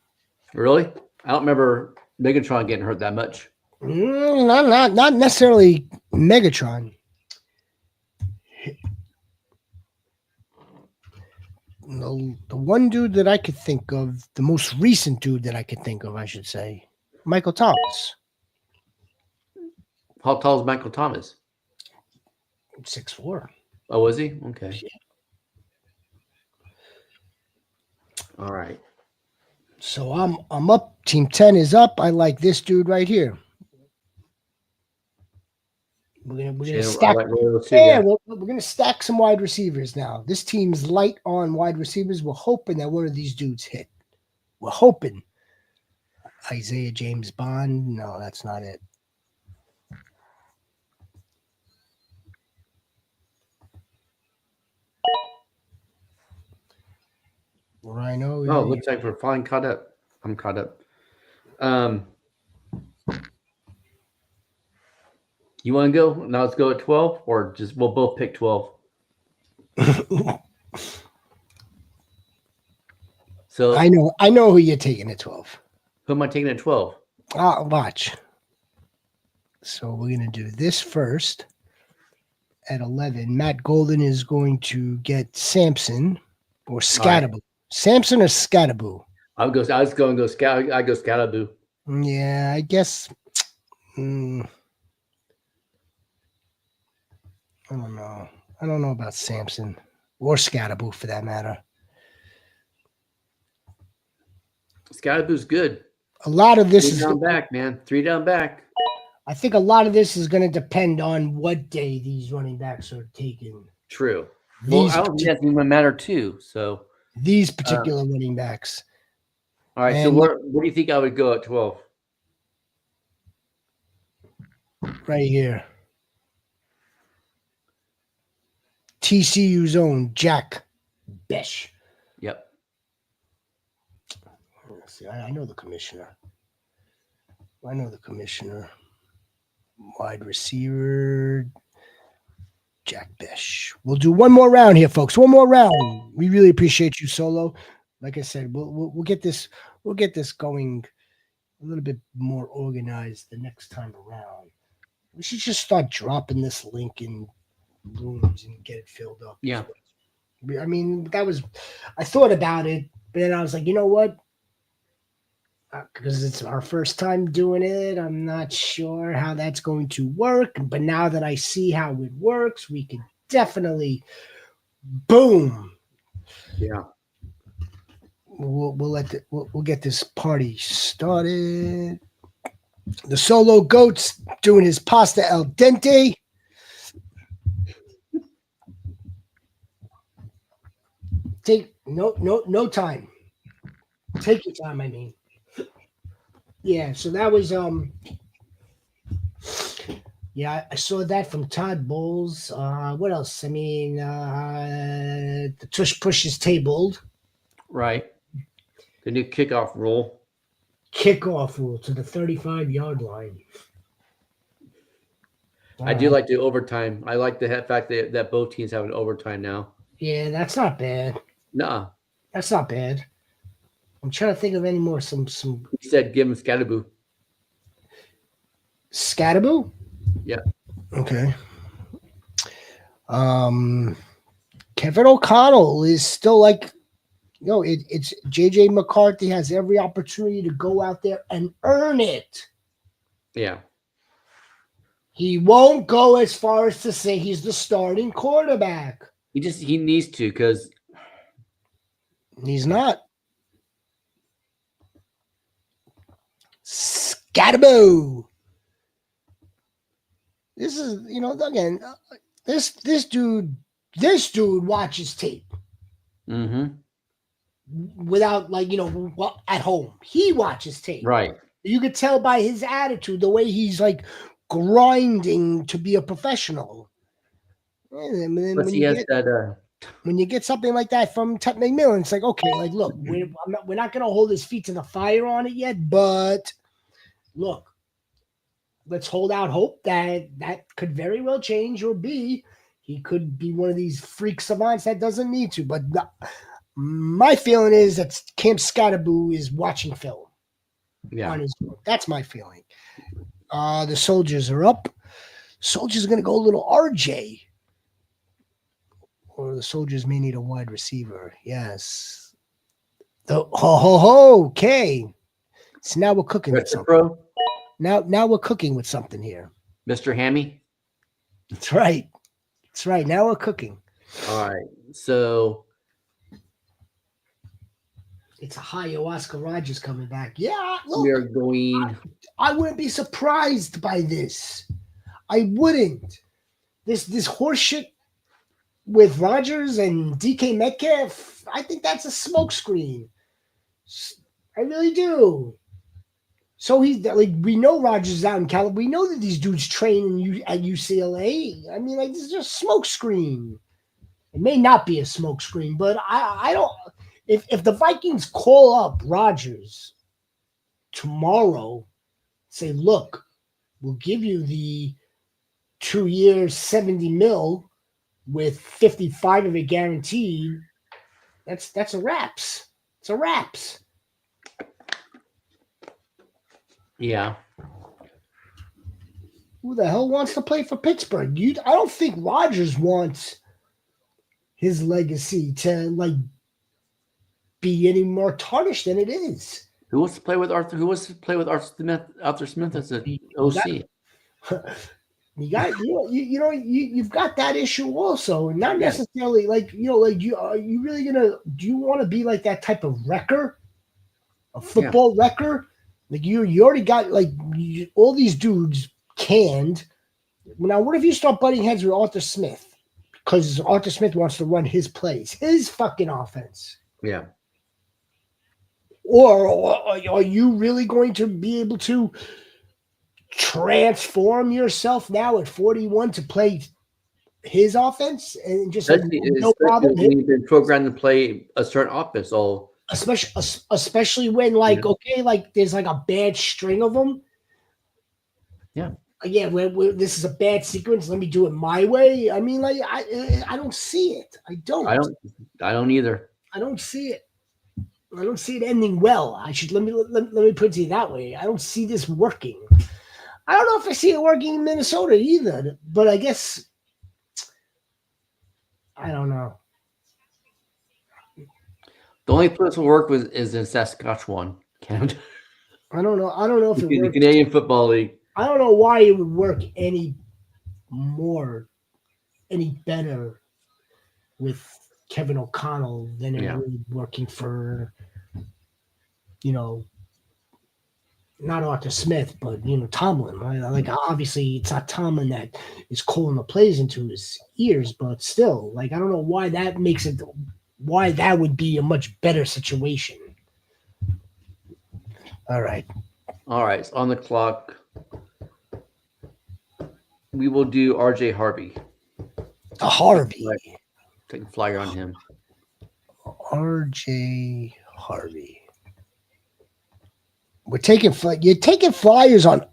Speaker 2: Really? I don't remember Megatron getting hurt that much.
Speaker 1: Not necessarily Megatron. The one dude that I could think of, the most recent dude that I could think of, I should say, Michael Thomas.
Speaker 2: How tall is Michael Thomas?
Speaker 1: 6'4".
Speaker 2: Oh, was he? Okay. All right.
Speaker 1: So I'm up. Team 10 is up. I like this dude right here. We're gonna stack.
Speaker 2: I like Rhino too,
Speaker 1: Yeah, we're gonna stack some wide receivers now. This team's light on wide receivers. We're hoping that one of these dudes hit. We're hoping. Isaiah James Bond. No, that's not it. Rhino.
Speaker 2: Oh, looks like we're finally caught up. I'm caught up. You want to go? Now let's go at 12, or just we'll both pick 12. So
Speaker 1: I know who you're taking at 12.
Speaker 2: Who am I taking at 12?
Speaker 1: Watch. So we're gonna do this first. At 11, Matt Golden is going to get Samson or Scattaboo. Right. Samson or Scattaboo?
Speaker 2: I was going to go Scat. I go Scattaboo.
Speaker 1: Yeah, I guess. I don't know. I don't know about Samson or Scattaboo for that matter.
Speaker 2: Scattaboo's good.
Speaker 1: A lot of this is
Speaker 2: down back, man. 3 down back.
Speaker 1: I think a lot of this is going to depend on what day these running backs are taken.
Speaker 2: True. Well, I don't think that's going to matter too. So
Speaker 1: these particular running backs.
Speaker 2: All right. So where do you think I would go at 12?
Speaker 1: Right here. TCU's own Jack Besh.
Speaker 2: Yep.
Speaker 1: See, I know the commissioner. Wide receiver, Jack Besh. We'll do one more round here, folks. One more round. We really appreciate you, Solo. Like I said, we'll get this going a little bit more organized the next time around. We should just start dropping this link in rooms and get it filled up.
Speaker 2: Yeah.
Speaker 1: I mean, I thought about it, but then I was like, you know what? Because it's our first time doing it, I'm not sure how that's going to work. But now that I see how it works, we can definitely, boom.
Speaker 2: Yeah.
Speaker 1: We'll get this party started. The Solo Goat's doing his pasta al dente. Take no time. Take your time, I mean. Yeah, so that was yeah, I saw that from Todd Bowles. What else? I mean, the tush push is tabled.
Speaker 2: Right. The new kickoff rule.
Speaker 1: Kickoff rule to the 35-yard line.
Speaker 2: I do like the overtime. I like the fact that both teams have an overtime now.
Speaker 1: Yeah, that's not bad.
Speaker 2: No.
Speaker 1: That's not bad. I'm trying to think of any more. Some.
Speaker 2: He said, "Give him Scattaboo."
Speaker 1: Scattaboo.
Speaker 2: Yeah.
Speaker 1: Okay. Kevin O'Connell is still like, it's JJ McCarthy has every opportunity to go out there and earn it.
Speaker 2: Yeah.
Speaker 1: He won't go as far as to say he's the starting quarterback.
Speaker 2: He needs to, because
Speaker 1: he's not. Scattaboo. This is, again, this dude watches tape.
Speaker 2: Mm-hmm.
Speaker 1: Without, at home. He watches tape.
Speaker 2: Right.
Speaker 1: You could tell by his attitude, the way he's like grinding to be a professional. And then when you get something like that from Tut McMillan, it's like, okay, like, look, we're not going to hold his feet to the fire on it yet, but look, let's hold out hope that could very well change, or B, he could be one of these freak savants that doesn't need to. But my feeling is that Camp Scattaboo is watching film.
Speaker 2: Yeah.
Speaker 1: On his own. That's my feeling. The Soldiers are up. Soldiers are going to go a little RJ. Or the Soldiers may need a wide receiver. Yes. Okay. So now we're cooking with something. Now we're cooking with something here.
Speaker 2: Mr. Hammy.
Speaker 1: That's right. That's right. Now we're cooking.
Speaker 2: All right. So
Speaker 1: It's a high Oscar Rogers coming back. Yeah,
Speaker 2: we are
Speaker 1: look,
Speaker 2: going.
Speaker 1: I wouldn't be surprised by this. I wouldn't. This horseshit with Rogers and DK Metcalf, I think that's a smokescreen. I really do. So he's like, we know Rogers is out in California. We know that these dudes train at UCLA. I mean, like, this is just smokescreen. It may not be a smokescreen, but I don't. If the Vikings call up Rodgers tomorrow, say, look, we'll give you the 2 years, 70 mil with 55 of it guaranteed, that's a wraps. It's a wraps.
Speaker 2: Yeah.
Speaker 1: Who the hell wants to play for Pittsburgh? I don't think Rodgers wants his legacy to like be any more tarnished than it is.
Speaker 2: Who wants to play with Arthur? Who wants to play with Arthur Smith as an OC?
Speaker 1: You've got that issue also. Not necessarily like are you really do you want to be like that type of wrecker, a football wrecker? Like you already got all these dudes canned. Now, what if you start butting heads with Arthur Smith because Arthur Smith wants to run his plays, his fucking offense?
Speaker 2: Yeah.
Speaker 1: Or are you really going to be able to transform yourself now at 41 to play his offense and just no problem?
Speaker 2: You've been programmed to play a certain offense,
Speaker 1: especially when there's like a bad string of them.
Speaker 2: Yeah.
Speaker 1: Again, this is a bad sequence. Let me do it my way. I mean, like I don't see it. I don't either. I don't see it. I don't see it ending well. Let me put it to you that way. I don't see this working. I don't know if I see it working in Minnesota either, but I guess I don't know.
Speaker 2: The only place will work is in Saskatchewan, Canada.
Speaker 1: I don't know. I don't know if it works.
Speaker 2: The Canadian Football League.
Speaker 1: I don't know why it would work any better with Kevin O'Connell than it would working for, not Arthur Smith, but Tomlin. Right? Like obviously it's not Tomlin that is calling the plays into his ears, but still, like I don't know why that makes it. Why that would be a much better situation. All right.
Speaker 2: So on the clock, we will do RJ Harvey.
Speaker 1: Harvey.
Speaker 2: Take a flyer on him.
Speaker 1: RJ Harvey. You're taking flyers on.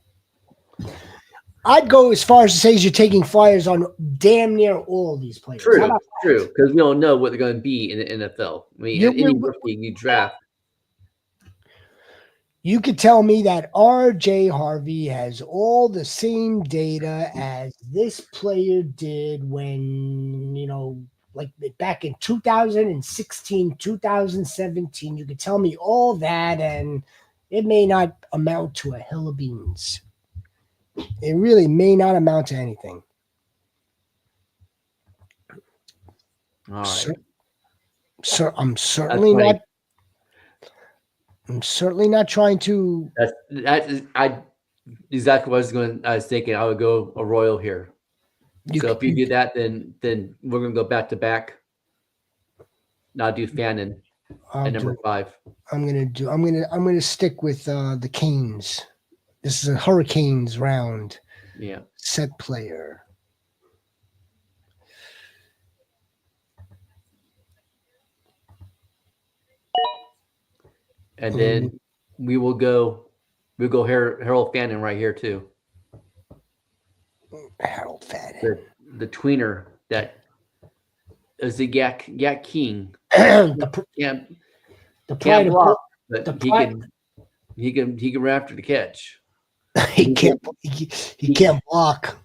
Speaker 1: I'd go as far as to say you're taking flyers on damn near all of these players.
Speaker 2: True, because we don't know what they're going to be in the NFL. I mean, any rookie you draft.
Speaker 1: You could tell me that RJ Harvey has all the same data as this player did when, like back in 2016, 2017. You could tell me all that, and it may not amount to a hill of beans. It really may not amount to anything.
Speaker 2: All right.
Speaker 1: So I'm certainly not. I'm certainly not trying to.
Speaker 2: Exactly what I was thinking. I would go a Royal here. If you do that, then we're gonna go back to back. Now do Fannin at number 5.
Speaker 1: I'm gonna stick with the Canes. This is a Hurricanes round.
Speaker 2: Yeah.
Speaker 1: Set player.
Speaker 2: And then we'll go Harold Fannin right here too.
Speaker 1: Harold Fannin.
Speaker 2: The tweener that is the Yak King.
Speaker 1: the
Speaker 2: can't block, but he can run after the catch.
Speaker 1: He can't block.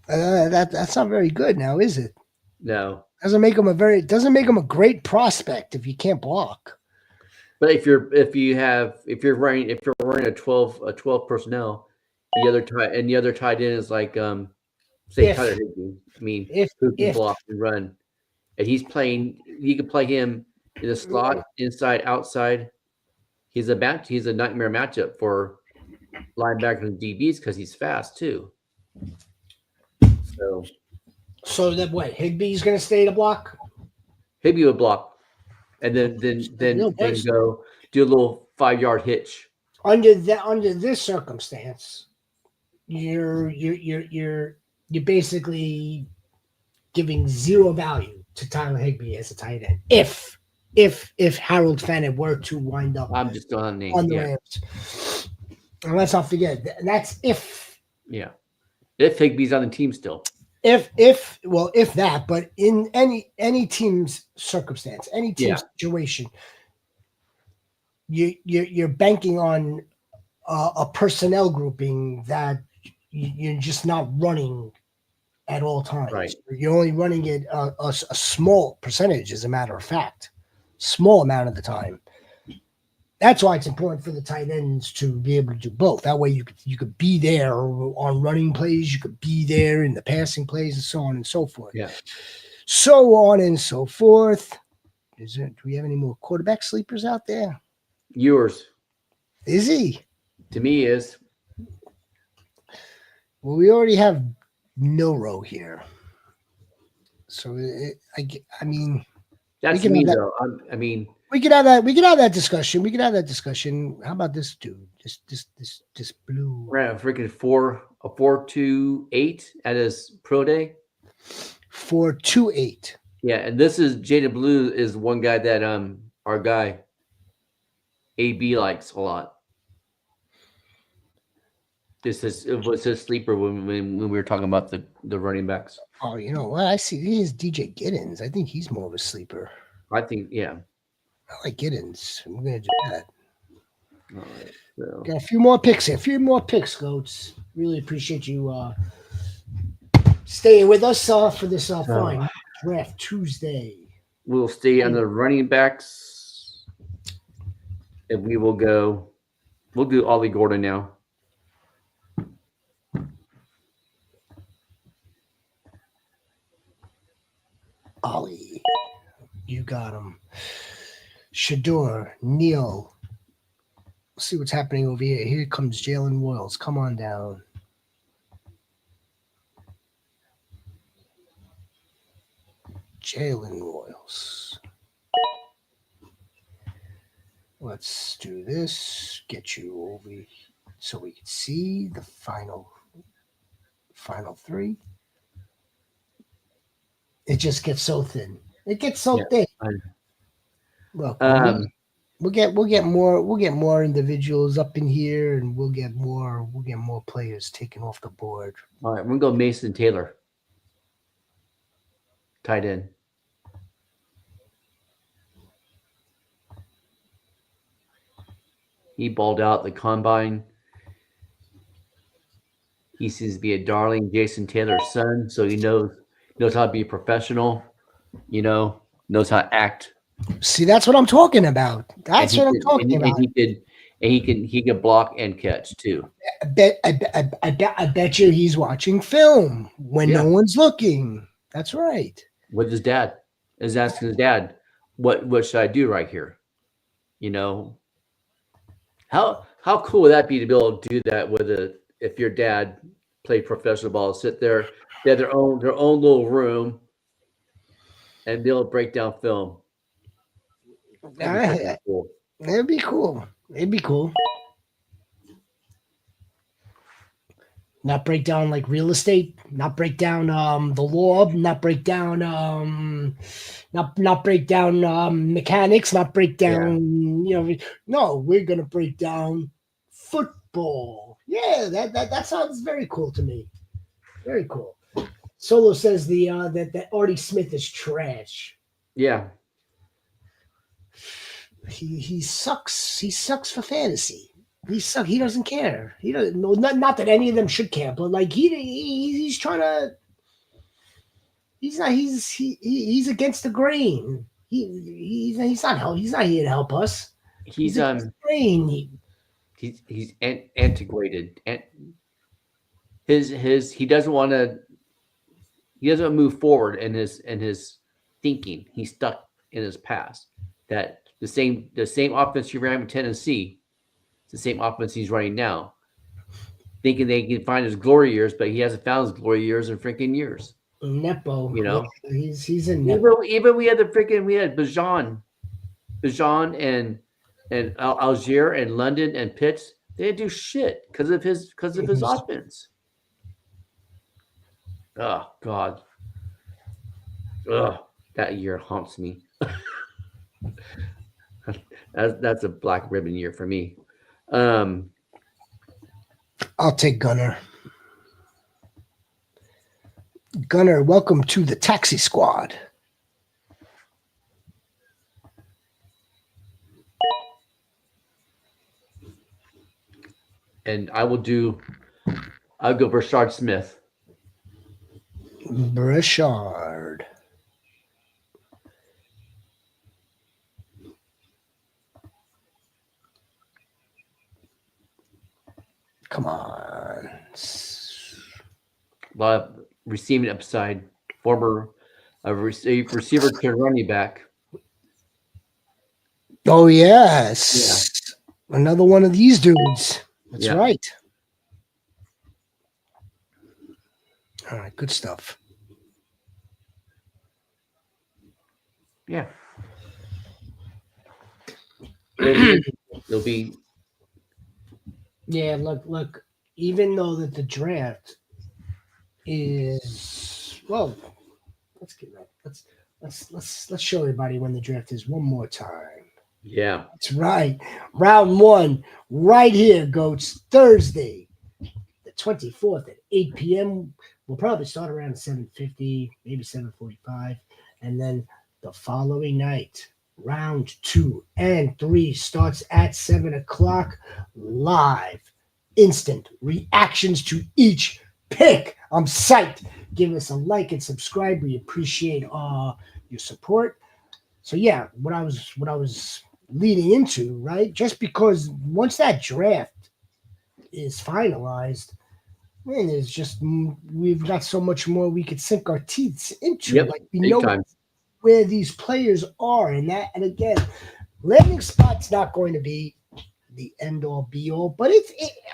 Speaker 1: That's not very good now, is it?
Speaker 2: No.
Speaker 1: Doesn't make him a great prospect if you can't block.
Speaker 2: But if you're running a 12 personnel, the other tight end is like say
Speaker 1: If
Speaker 2: Tyler Higbee. I mean,
Speaker 1: if
Speaker 2: who can
Speaker 1: if
Speaker 2: block and run, and he's playing. You can play him in the slot, inside, outside. He's a nightmare matchup for linebackers and DBs because he's fast too.
Speaker 1: so that what Higbee's going to stay to block.
Speaker 2: Higbee would block, and then go do a little 5-yard hitch.
Speaker 1: Under this circumstance, you're basically giving zero value to Tyler Higbee as a tight end. If Harold Fenner were to wind up
Speaker 2: I'm just on the
Speaker 1: Rams. And let's not forget that's if.
Speaker 2: Yeah. If Higbee's on the team still.
Speaker 1: If that, but in any team's circumstance, any team situation, you're banking on a personnel grouping that you're just not running at all times.
Speaker 2: Right.
Speaker 1: You're only running it a small percentage, as a matter of fact, small amount of the time. That's why it's important for the tight ends to be able to do both. That way you could be there on running plays, you could be there in the passing plays, and so on and so forth.
Speaker 2: Yeah.
Speaker 1: So on and so forth. Do we have any more quarterback sleepers out there?
Speaker 2: Yours.
Speaker 1: Is he?
Speaker 2: To me is.
Speaker 1: Well, we already have Milrow here. So I mean,
Speaker 2: that's me though. I mean,
Speaker 1: we could have that. We could have that discussion. How about this dude? This blue.
Speaker 2: Ran a freaking 4.28 at his pro day.
Speaker 1: 4.28.
Speaker 2: Yeah, and this is Jada Blue is one guy that our guy AB likes a lot. It was his sleeper when we were talking about the running backs.
Speaker 1: Oh, you know what? I see. Here's DJ Giddens. I think he's more of a sleeper.
Speaker 2: I think, yeah.
Speaker 1: I like Giddens. I'm going to do that.
Speaker 2: All right, so.
Speaker 1: Got a few more picks here. A few more picks, Goats. Really appreciate you staying with us for this fine Draft Tuesday.
Speaker 2: We'll stay on the running backs. And we'll do Ollie Gordon now.
Speaker 1: Ollie, you got him. Shador, Neil. Let's see what's happening over here. Here comes Jalen Royals. Come on down. Jalen Royals. Let's do this. Get you over here so we can see the final three. It just gets so thin. It gets so thin. Look, we'll get more individuals up in here, and we'll get more players taken off the board.
Speaker 2: All right, we're gonna go Mason Taylor, tight end. He balled out the combine. He seems to be a darling. Jason Taylor's son, so he knows how to be a professional. Knows how to act.
Speaker 1: See, that's what I'm talking about. That's what I'm talking about.
Speaker 2: And he can block and catch too.
Speaker 1: I bet you he's watching film when no one's looking. That's right.
Speaker 2: With his dad, is asking his dad, what should I do right here? How cool would that be to be able to do that if your dad played professional ball, sit there, they had their own little room, and be able to break down film.
Speaker 1: It'd be cool. It'd be cool. Not break down like real estate, not break down the law, not break down not break down mechanics, not break down no, we're gonna break down football. Yeah, that sounds very cool to me. Very cool. Solo says that Artie Smith is trash.
Speaker 2: Yeah.
Speaker 1: He sucks. He sucks for fantasy. He doesn't care. He doesn't. Not that any of them should care, but like he's trying to. He's against the grain. He's not here to help us.
Speaker 2: He's
Speaker 1: against the grain.
Speaker 2: He's antiquated. he doesn't want to move forward in his thinking. He's stuck in his past. That the same offense he ran with Tennessee, it's the same offense he's running now. Thinking they can find his glory years, but he hasn't found his glory years in freaking years.
Speaker 1: Nepo,
Speaker 2: You know,
Speaker 1: he's in Nepo.
Speaker 2: Even we had Bajan and Algier and London and Pitts. They didn't do shit because of his offense. Oh God. Ugh, that year haunts me. That's a black ribbon year for me.
Speaker 1: I'll take Gunner. Gunner, welcome to the taxi squad.
Speaker 2: And I'll go Brashard Smith.
Speaker 1: Brashard. Come on.
Speaker 2: A lot of receiving upside. Former receiver to running back.
Speaker 1: Oh, yes. Yeah. Another one of these dudes. That's right. All right, good stuff.
Speaker 2: Yeah. It'll be.
Speaker 1: Yeah, look. Even though that the draft is let's show everybody when the draft is one more time.
Speaker 2: Yeah,
Speaker 1: that's right. Round 1, right here, Goats. Thursday, the 24th at 8 p.m. We'll probably start around 7:50, maybe 7:45, and then the following night, round 2 and 3 starts at 7 o'clock. Live, instant reactions to each pick. I'm psyched. Give us a like and subscribe. We appreciate your support. So yeah, what I was leading into, right? Just because once that draft is finalized, man, there's just we've got so much more we could sink our teeth into.
Speaker 2: Yep,
Speaker 1: like we know
Speaker 2: time.
Speaker 1: Where these players are, and again, landing spot's not going to be the end all be all, but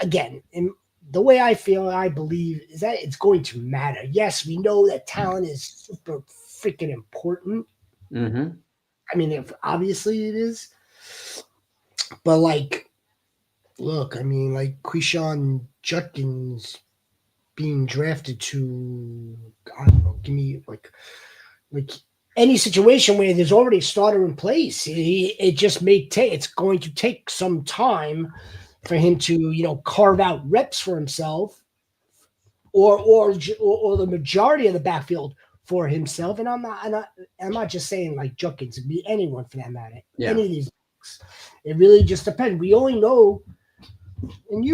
Speaker 1: again, in the way I feel, I believe is that it's going to matter. Yes, we know that talent is super freaking important.
Speaker 2: Mm-hmm.
Speaker 1: I mean, obviously it is, but look, I mean, Quishon Judkins being drafted to, I don't know, give me like any situation where there's already a starter in place. It just may take. It's going to take some time for him to, carve out reps for himself, or the majority of the backfield for himself. And I'm not just saying like Judkins. It'd be anyone for that matter.
Speaker 2: Yeah.
Speaker 1: Any of these. It really just depends. We only know, and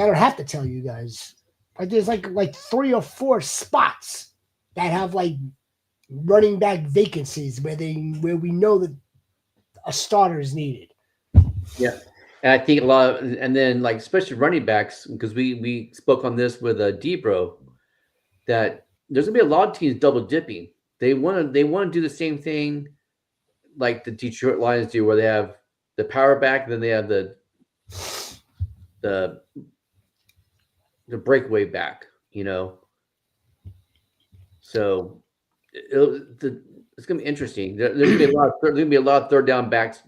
Speaker 1: I don't have to tell you guys. There's like 3 or 4 spots that have running back vacancies where we know that a starter is needed.
Speaker 2: Yeah. And I think a lot of, and then especially running backs, because we spoke on this with Debro, that there's gonna be a lot of teams double dipping. They want to do the same thing like the Detroit Lions do, where they have the power back, and then they have the breakaway back, So it's gonna be interesting. There's gonna be a lot of third down backs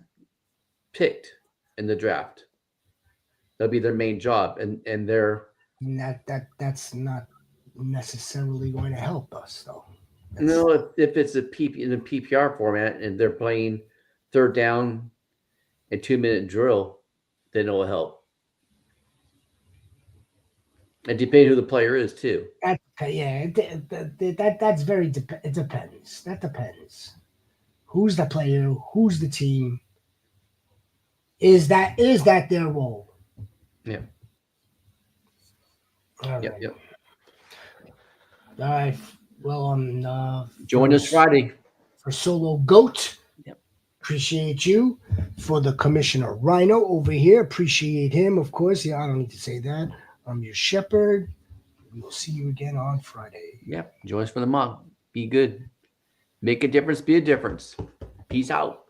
Speaker 2: picked in the draft. That'll be their main job, and
Speaker 1: that's not necessarily going to help us, though.
Speaker 2: If it's in the PPR format and they're playing third down and 2-minute drill, then it'll help. And depending who the player is too.
Speaker 1: That's very it depends. That depends. Who's the player? Who's the team? Is that their role?
Speaker 2: Yeah.
Speaker 1: All
Speaker 2: yep.
Speaker 1: right. Yep. All right. Well,
Speaker 2: join us Friday
Speaker 1: for Solo Goat.
Speaker 2: Yep.
Speaker 1: Appreciate you. For the Commissioner Rhino over here, appreciate him, of course. Yeah, I don't need to say that. I'm your shepherd. We will see you again on Friday.
Speaker 2: Yep. Join us for the mock. Be good. Make a difference. Be a difference. Peace out.